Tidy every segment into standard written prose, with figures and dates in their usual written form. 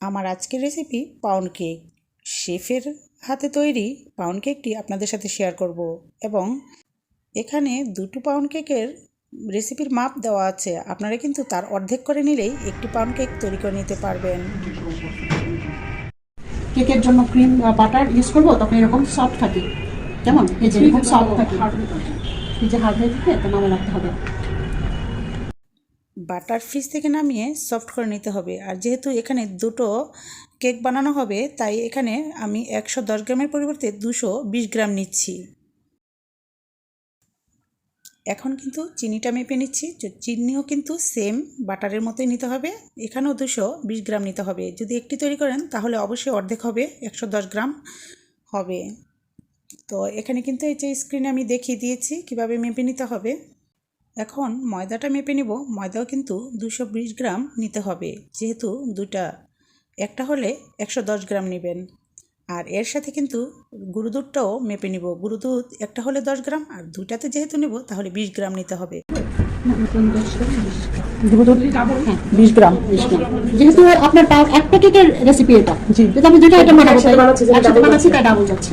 আমার আজকের recipe pound cake. শেফের হাতে তৈরি পাউন্ড কেকটি আপনাদের সাথে শেয়ার করব এবং এখানে 2 পাউন্ড কেকের রেসিপির মাপ দেওয়া আছে। আপনারা কিন্তু তার অর্ধেক করে নিলেই 1 পাউন্ড কেক তৈরি করে নিতে পারবেন। কেকের জন্য ক্রিম বা বাটার ইউজ করবো, তখন এরকম সফট থাকে, কেমন এই যে এরকম সফট থাকে, এই যে হার্ড হয়ে থাকে, তো নামে রাখতে হবে। বাটার ফ্রিজ থেকে নামিয়ে সফট করে নিতে হবে। আর যেহেতু এখানে 2 কেক বানানো হবে, তাই এখানে আমি 110 গ্রামের পরিবর্তে 220 গ্রাম নিচ্ছি। এখন কিন্তু চিনিটা মেপে নিচ্ছি। চিনিও কিন্তু সেম বাটারের মতোই নিতে হবে। এখানেও 220 গ্রাম নিতে হবে। যদি একটি তৈরি করেন তাহলে অবশ্যই অর্ধেক হবে, 110 গ্রাম হবে। তো এখানে কিন্তু এই যে স্ক্রিনে আমি দেখিয়ে দিয়েছি কিভাবে মেপে নিতে হবে। এখন ময়দাটা মেপে নিব। ময়দাও কিন্তু 220 গ্রাম নিতে হবে, যেহেতু একটা হলে 110 গ্রাম নেবেন। আর এর সাথে কিন্তু গুঁড়ো দুধটাও মেপে নিব। গুঁড়ো দুধ একটা হলে 10 গ্রাম, আর 2টাতে যেহেতু নেব তাহলে 20 গ্রাম নিতে হবে। গুঁড়ো দুধ 20 গ্রাম। যেহেতু আপনার একটা কেকের রেসিপি এটা, যদি আমি 2টা আইটেম বানাবো, তাই ডাবল যাচ্ছে।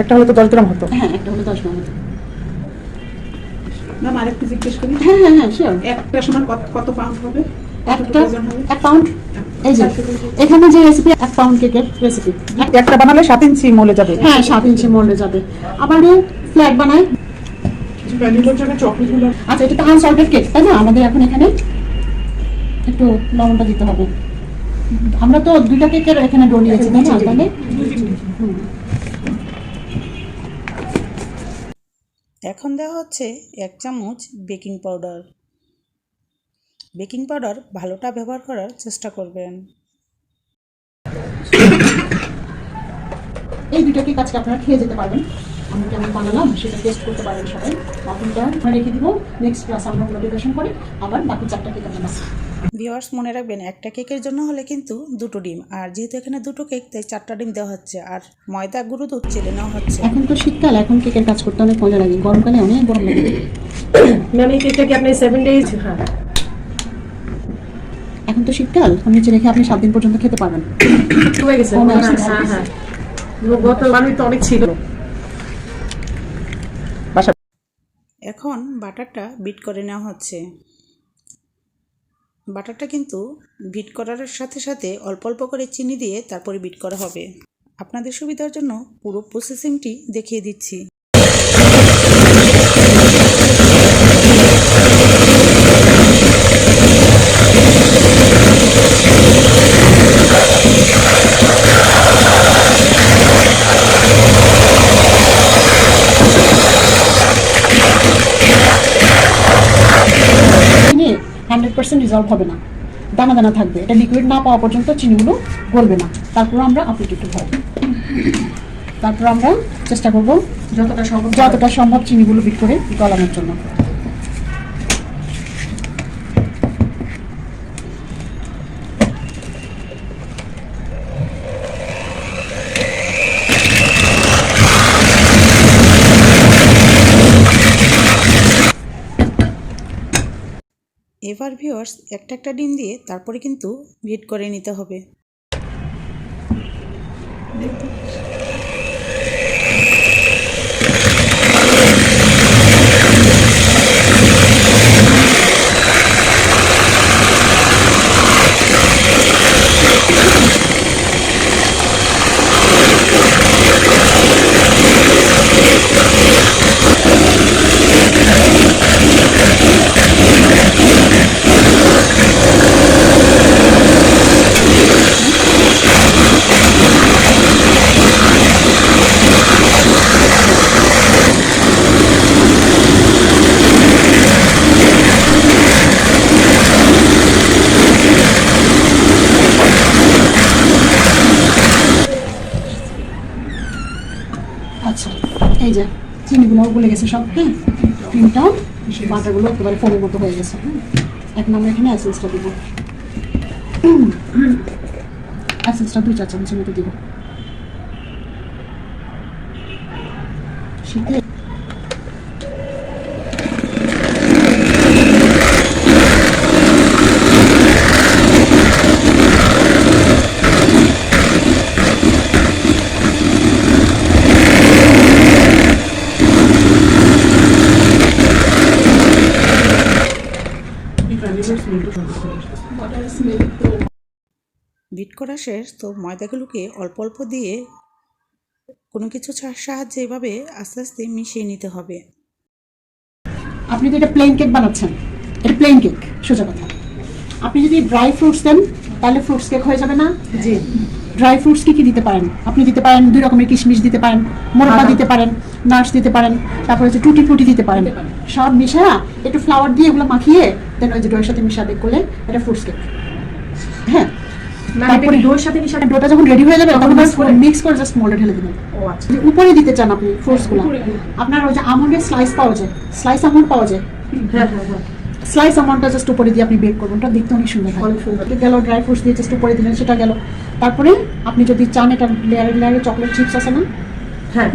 একটা হলে তো 10 গ্রাম হতো। হ্যাঁ, একটা হলে 10 গ্রাম হতো। ম্যাম আরেকটু জিজ্ঞেস করি। হ্যাঁ, শিওর। একটা সমান কত পাউন্ড হবে? এক পাউন্ড। এই যে এখানে যে রেসিপি 1 পাউন্ড কেকের রেসিপি, একটা বানালে 7 ইঞ্চি মোলে যাবে। হ্যাঁ, 7 ইঞ্চি মোল্ডে যাবে। আবার ফ্ল্যাট বানাই। আচ্ছা, এটা তো আনসল্টেড কেক, তাই না? আমাদের এখন এখানে একটু লবণটা দিতে হবে। আমরা তো 2টা কেকের এখানে ডো নিয়েছি, তাই না? তাহলে এখন দেওয়া হচ্ছে 1 চামচ বেকিং পাউডার। বেকিং পাউডার ভালোটা ব্যবহার করার চেষ্টা করবেন। এই 2টা কেক আজকে আপনারা খেয়ে যেতে পারবেন। আমি কেমন বানালাম সেটা টেস্ট করতে পারবেন সবাই। বাকিটা আমরা রেখে দিব, নেক্সট ক্লাস আমরা মোটিভেশন করে আবার বাকি 4টা কেক আমরা। ভিউয়ার্স, মনে রাখবেন একটা কেকের জন্য হলে কিন্তু 2 ডিম, আর যেহেতু এখানে 2 কেক তাই 4টা ডিম দেওয়া হচ্ছে, আর ময়দা গুঁড়ো দুধ চেলে নেওয়া হচ্ছে। এখন তো শীতকাল, এখন কেকের কাজ করতে অনেক মজা লাগে, গরমকালে অনেক গরম লাগে। ম্যাম এই কেকটা কি আপনি 7 ডেজ? হ্যাঁ, এখন তো শীতকাল, নিচে রেখে আপনি 7 দিন পর্যন্ত খেতে পারবেন। হয়ে গেছে। হ্যাঁ, গত আমি তো অনেক ছিল। এখন বাটারটা বিট করে নেওয়া হচ্ছে। বাটারটা কিন্তু বিট করার সাথে সাথে অল্প অল্প করে চিনি দিয়ে তারপরে বিট করা হবে। আপনাদের সুবিধার জন্য পুরো প্রসেসিংটি দেখিয়ে দিচ্ছি। চিনি 100% রিজলভ হবে না, দানা দানা থাকবে। এটা লিকুইড না পাওয়া পর্যন্ত চিনিগুলো গলবে না। তারপর আমরা অ্যাপ্লিকেটিভ হয়, তারপর আমরা চেষ্টা করব যতটা সম্ভব চিনিগুলো বিট করে গলানোর জন্য। এবার ভিউয়ার্স, একটা ডিম দিয়ে তারপরে কিন্তু বিট করে নিতে হবে। আচ্ছা, এই যে চিনিগুলো গলে গেছে সব। হ্যাঁ, ক্রিমটা বাটারগুলো একেবারে ফোমের মতো হয়ে গেছে। এখন আমরা এখানে এসেন্সটা দিব। এসেন্সটা 2 চা চামচের মতো দিব। শীতে বিট করা শেষ, তো ময়দাগুলোকে অল্প অল্প দিয়ে কোনো কিছু সাহায্যে এভাবে আস্তে আস্তে মিশিয়ে নিতে হবে। আপনি তো এটা প্লেন কেক বানাচ্ছেন, এটা প্লেন কেক, সোজা কথা। আপনি যদি ড্রাই ফ্রুটস দেন তাহলে ফ্রুটস কেক হয়ে যাবে না? জি। ড্রাই ফ্রুটস কি দিতে পারেন? আপনি দিতে পারেন 2 রকমের কিশমিশ দিতে পারেন, মোরব্বা দিতে পারেন, নাটস দিতে পারেন, তারপরে হচ্ছে টুটি ফ্রুটি দিতে পারেন। সব মিশা একটু ফ্লাওয়ার দিয়ে এগুলো মাখিয়ে দেন ওই যে ডোয়ের সাথে মিশাবে করলে এটা ফ্রুটস কেক। হ্যাঁ, তারপরে ডোর সাথে মিশানো। ডোটা যখন রেডি হয়ে যাবে তখন mix করে? মিক্স করে জাস্ট মোল্ডে ঢেলে দিবেন। ও আচ্ছা। যদি উপরে দিতে চান আপনি ফ্রুটসগুলো, আপনার ওই যে আমন্ডের স্লাইস পাওয়া যায়, স্লাইস আমন্ড পাওয়া যায়, হ্যাঁ হ্যাঁ হ্যাঁ। স্লাইস আমন্ডটা জাস্ট উপরে দিয়ে আপনি বেক করবেন, ওটা দেখতে অনেক সুন্দর হয়। অনেক সুন্দর। গেল ড্রাই ফ্রুটস দিয়ে জাস্ট উপরে দিলেন, সেটা গেল। তারপরে আপনি যদি চান এটা লেয়ারে লেয়ারে চকলেট চিপস আছে না, হ্যাঁ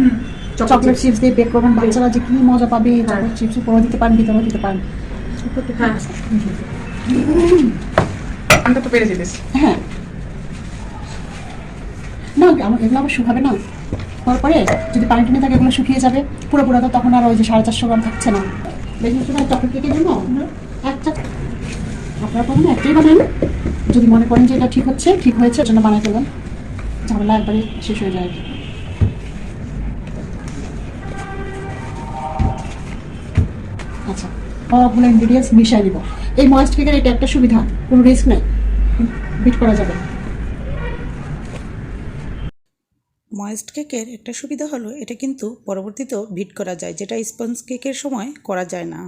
চকলেট চিপস দিয়ে বেক করবেন, বাচ্চারা যে কি মজা পাবে। চকলেট চিপস উপরে দিতে পারেন, ভিতরেও দিতে পারেন। হ্যাঁ আমরা তো পেরে যেতেছি। হ্যাঁ, না এগুলো আবার শুকাবে না, তারপরে যদি পানি টেনে থাকে এগুলো শুকিয়ে যাবে পুরোপুরি, তো তখন আর ওই যে 450 গ্রাম থাকছে না। বেকিং সোডা চকলেট কেকের জন্য একটা, আপনারা প্রথমে একটাই বানান, যদি মনে করেন যে এটা ঠিক হয়েছে জন্য বানাই ফেলবেন, ঝামেলা একবারে শেষ হয়ে যায়। আচ্ছা, সবগুলো ইনগ্রিডিয়েন্টস মিশিয়ে দিব। এই ময়েস্ট কেকের এটা একটা সুবিধা, কোনো রিস্ক নেই, বিট করা যাবে। ময়েস্ট কেকের একটা সুবিধা হলো এটা কিন্তু পরবর্তীতেও বিট করা যায়, যেটা স্পঞ্জ কেকের সময় করা যায় না।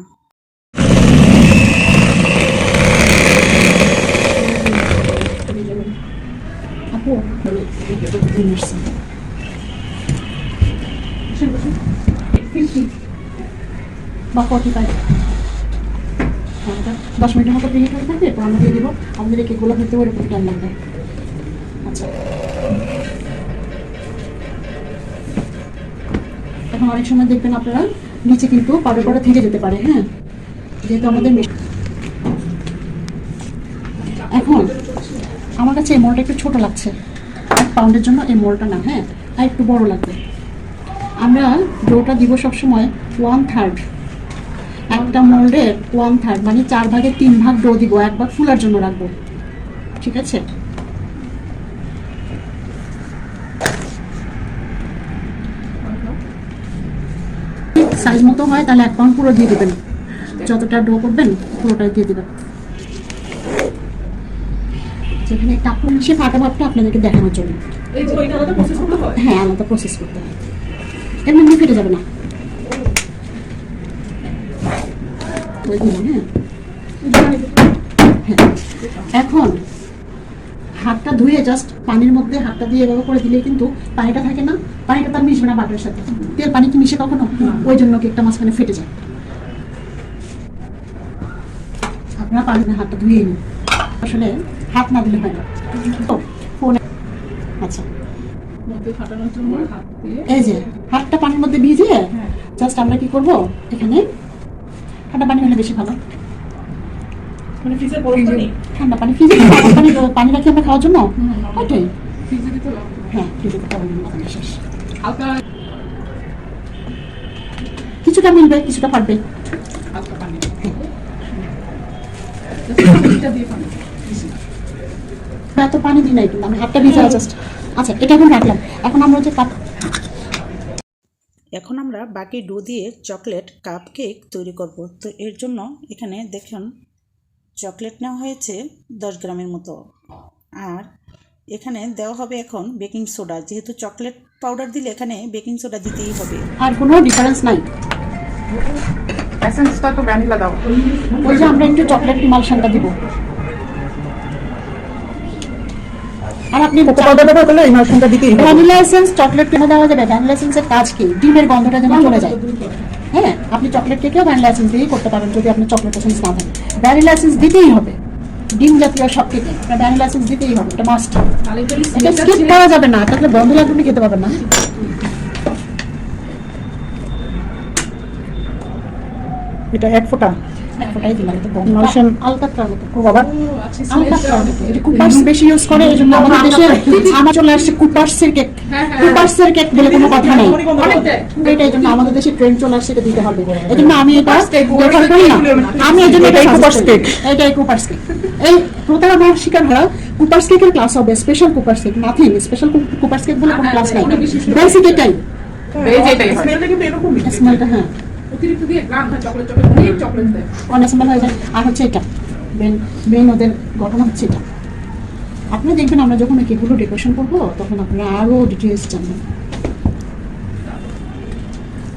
আপু বা 45 10 মিনিটের মতো প্রিহিট হয়ে থাকবে, এরপর আমরা দিয়ে দিব। আমাদের এই কেকগুলো হতে ওর একটু টাইম লাগবে। আচ্ছা, এখন অনেক সময় দেখবেন আপনারা নিচে কিন্তু পাউডার পাউডার থেকে যেতে পারে। হ্যাঁ, যেহেতু আমাদের এখন আমার কাছে এই মোলটা একটু ছোট লাগছে, 1 পাউন্ডের জন্য এই মোলটা না, হ্যাঁ, আর একটু বড় লাগবে। আমরা ডোটা দিব সবসময় 1/3, একটা মোল্ডের 1/3 মানে 4 ভাগের 3 ভাগ ডো দিব, 1 ভাগ ফুলার জন্য রাখবো। ঠিক আছে, সাইজ মতো হয় তাহলে 1 পাউন্ড পুরো দিয়ে দেবেন, যতটা ডো করবেন পুরোটাই দিয়ে দেবেন। যেখানে কাপড় মিশিয়ে ফাটা ভাবটা আপনাদেরকে দেখানোর জন্য। এই যে ওইটা আলাদা প্রসেস করতে হয়। হ্যাঁ, আলাদা প্রসেস করতে হয়, এমনি ফেটে যাবে না। ওই দিলাম, হ্যাঁ। এখন হাতটা ধুয়ে জাস্ট পানির মধ্যে হাতটা দিয়ে এভাবে করে দিলে কিন্তু পানিটা থাকে না, পানিটা তার মিশবে না বাটারের সাথে। তেল পানি কি মিশে কখনো? ওই জন্য কেকটা মাঝখানে ফেটে যায়। আপনারা পারবেন হাতটা ধুয়ে নিন, আসলে হাত না দিলে হয় না। তো ফোনে আচ্ছা, ফাটানোর জন্য হাত দিয়ে এই যে হাতটা পানির মধ্যে ভিজিয়ে জাস্ট আমরা কি করব, এখানে ঠান্ডা পানি হলে বেশি ভালো। মানে ফ্রিজে বরফ পানি, ঠান্ডা পানি, ফ্রিজে পানি রাখি আমরা খাওয়ার জন্য, ওটাই। ফ্রিজে দিতে হবে। হ্যাঁ, ফ্রিজে পানি শেষ। হালকা কিছুটা মিলবে, কিছুটা ফাটবে। হালকা পানি। এটা দিয়ে পানি। এত পানি দিই নাই, কিন্তু আমি হাতটা ভিজে জাস্ট। আচ্ছা, এটা এখন রাখলাম। এখন আমরা যে এখন আমরা বাকি ডো দিয়ে চকলেট কাপ কেক তৈরি করব। তো এর জন্য এখানে দেখুন চকলেট নেওয়া হয়েছে 10 গ্রামের মতো, আর এখানে দেওয়া হবে এখন বেকিং সোডা। যেহেতু চকলেট পাউডার দিলে এখানে বেকিং সোডা দিতেই হবে। আর কোনো ডিফারেন্স নাই। এসেন্সটা তো ভ্যানিলা দাও। ওই যে আমরা একটু চকলেট ইমালশনটা দিব, আর আপনি ব্যবহার করলে ইমালশনটা দিতেই হবে। ভ্যানিলা এসেন্স চকলেট কেন দেওয়া যাবে? ভ্যানিলা এসেন্সের কাজ কি? ডিমের গন্ধটা যেন চলে যায়। হ্যাঁ, আপনি চকলেট কেকেও ভ্যানিলা এসেন্স দিয়েই করতে পারেন যদি আপনার চকলেট এসেন্স না থাকে। ভ্যানিলা এসেন্স দিতেই হবে, ডিম জাতীয় সব কেকে ভ্যানিলা এসেন্স দিতেই হবে, এটা মাস্ট। এটা স্কিপ করা যাবে না, তাহলে গন্ধ লাগবে, আপনি খেতে পারবেন না। এটা 1 ফোঁটা ফোটাই দিলাম তো Emulsion। আলকাতরার মতো ও বাবা, আলকাতরার মতো এটা কুপার্স বেশি ইউজ করে এই জন্য আমাদের দেশে আমার চলে আসছে কুপার্সের কেক কুপার্সের কেক বলে কোনো কথা নাই এটা এই জন্য আমাদের দেশে ট্রেন্ড চলে আসছে এটা দিতে হবে এই জন্য আমি এটা প্রেফার করি না আমি এই জন্য এটাই কুপার্স কেক। এটাই কুপার্স কেক এই প্রতারণার শিকার হওয়া কুপার্স কেকের ক্লাস হবে special Cooper's cake nothing special Cooper's cake বলে কোনো ক্লাস নাই বেসিক এটাই স্মেলটা কিন্তু এরকমই স্মেলটা হ্যাঁ অতিরিক্ত দিয়ে গ্রাম হয় চকলেট চকলেট অনেক চকলেট দেয় অনেক হয়ে যায় আর হচ্ছে এটা মেইন ওদের ঘটনা হচ্ছে এটা আপনি দেখবেন আমরা যখন এই কেকগুলো ডেকোরেশন করবো তখন আপনারা আরো ডিটেলস জানবেন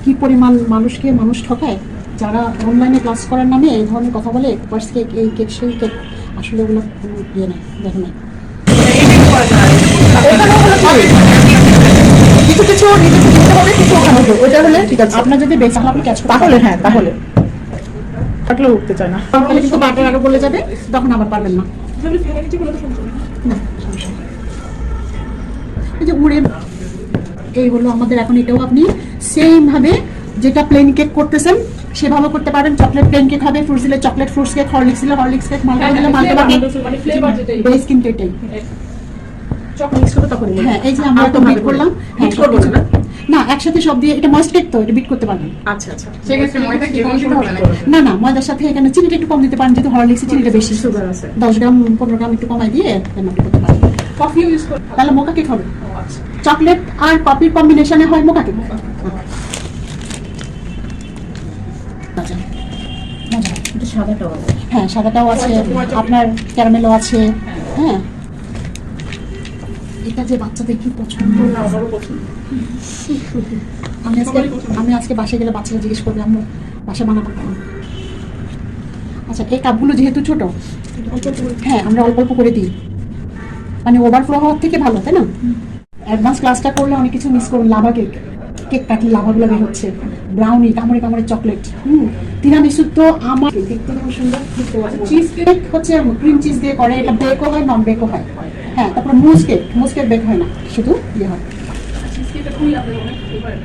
কি পরিমাণ মানুষ ঠকায় যারা অনলাইনে ক্লাস করার নামে এই ধরনের কথা বলে কুপার্স কেক এই কেক সেই কেক আসলে ওগুলো কোনো ইয়ে নেই দেখেন না কিছু কিছু নিজে দিতে হবে, কিছু ওখানে হবে। ওইটা হলে ঠিক আছে। আপনার যদি বেশ আপনি ক্যাচ তাহলে হ্যাঁ, তাহলে থাকলে উঠতে চায় না। তাহলে কিন্তু বাটার আরো বলে যাবে তখন আবার পারবেন না এই যে উড়ে এই হলো আমাদের এখন এটাও আপনি সেম ভাবে যেটা প্লেন কেক করতেছেন সেভাবে করতে পারেন চকলেট প্লেন কেক হবে ফ্রুটস দিলে চকলেট ফ্রুটস কেক হরলিক্স দিলে হরলিক্স কেক মালটা দিলে মালটা কেক মানে ফ্লেভার যেটাই বেস কিন্তু এটাই চকলেট মিক্স করে তখন হ্যাঁ এই যে আমরা তো বিট করলাম বিট করবো না না একসাথে সব দিয়ে এটা ময়েস্ট কেক তো এটা বিট করতে পারবেন আচ্ছা আচ্ছা সেক্ষেত্রে ময়দা কি কম দিতে হবে না না ময়দার সাথে এখানে চিনিটা একটু কম দিতে পারেন যেহেতু হরলিক্সে চিনিটা বেশি সুগার আছে 10 গ্রাম 15 গ্রাম একটু কমাই দিয়ে দেন আপনি করতে পারেন কফি ইউজ করে তাহলে মোকা কেক হবে আচ্ছা চকলেট আর কফির কম্বিনেশনে হয় মোকা কেক মজা মজা এটা সাদাটাও আছে হ্যাঁ সাদাটাও আছে আপনার ক্যারামেলও আছে হ্যাঁ এটা যে বাচ্চাদের কি পছন্দ আমারও পছন্দ আমি আজকে বাসায় গেলে বাচ্চারা জিজ্ঞেস করবে আমরা বাসা বানাবো কেন আচ্ছা এই কাপগুলো যেহেতু ছোট হ্যাঁ আমরা অল্প অল্প করে দিই মানে ওভারফ্লো হওয়ার থেকে ভালো তাই না অ্যাডভান্স ক্লাসটা করলে অনেক কিছু মিস করুন লাভা কেক কেক কাটলে লাভাগুলো বের হচ্ছে ব্রাউনি কামড়ে কামড়ে চকলেট তিরামিসু তো আমার দেখতে খুব সুন্দর চিজ কেক হচ্ছে ক্রিম চিজ দিয়ে করে এটা বেকও হয় নন বেকও হয় হ্যাঁ তারপরে মুজ কেক বেক হয় না শুধু ইয়ে হয় চিজকেকটা খুবই আপনার অনেক ফেভারিট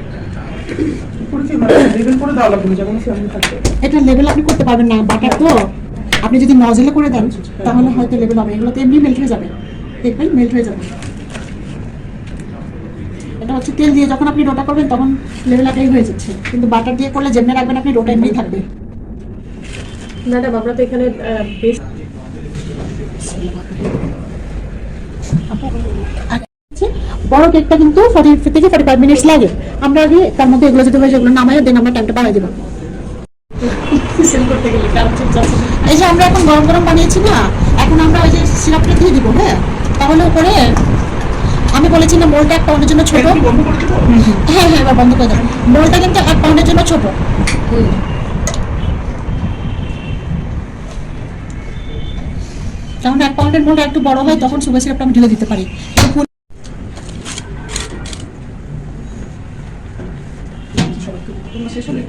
পুরো কি মানে লেবেল করে দেওয়া লাগবে যেমন ফ্যামিলি থাকে। এটা লেভেল আপনি করতে পারবেন না বাটার তো আপনি যদি নজলে করে দেন তাহলে হয়তো লেভেল হবে এগুলো তো এমনি মেল্ট হয়ে যাবে দেখবেন মেল্ট হয়ে যাবে এটা হচ্ছে তেল দিয়ে যখন আপনি রোটা করবেন তখন লেভেল আপনি হয়ে যাচ্ছে কিন্তু বাটার দিয়ে করলে যেমনি রাখবেন আপনি রোটা এমনি থাকবে ম্যাডাম আমরা তো এখানে বেশ বড় কেকটা কিন্তু 40 থেকে 45 মিনিটস লাগে আমরা আগে তার মধ্যে এগুলো যদি হয় যেগুলো নামায় দেন আমরা টাইমটা বাড়াই দেবো সেল করতে গেলে এই যে আমরা এখন গরম গরম বানিয়েছি না এখন আমরা ওই যে সিরাপটা দিয়ে দিব হ্যাঁ তাহলে উপরে আমি বলেছি না মোলটা 1 পাউন্ডের জন্য ছোট হ্যাঁ হ্যাঁ এবার বন্ধ করে দেন মোলটা কিন্তু 1 পাউন্ডের জন্য ছোট যখন 1 পাউন্ডের মোলটা একটু বড় হয় তখন সুগার সিরাপটা আমি ঢেলে দিতে পারি শেষ হলে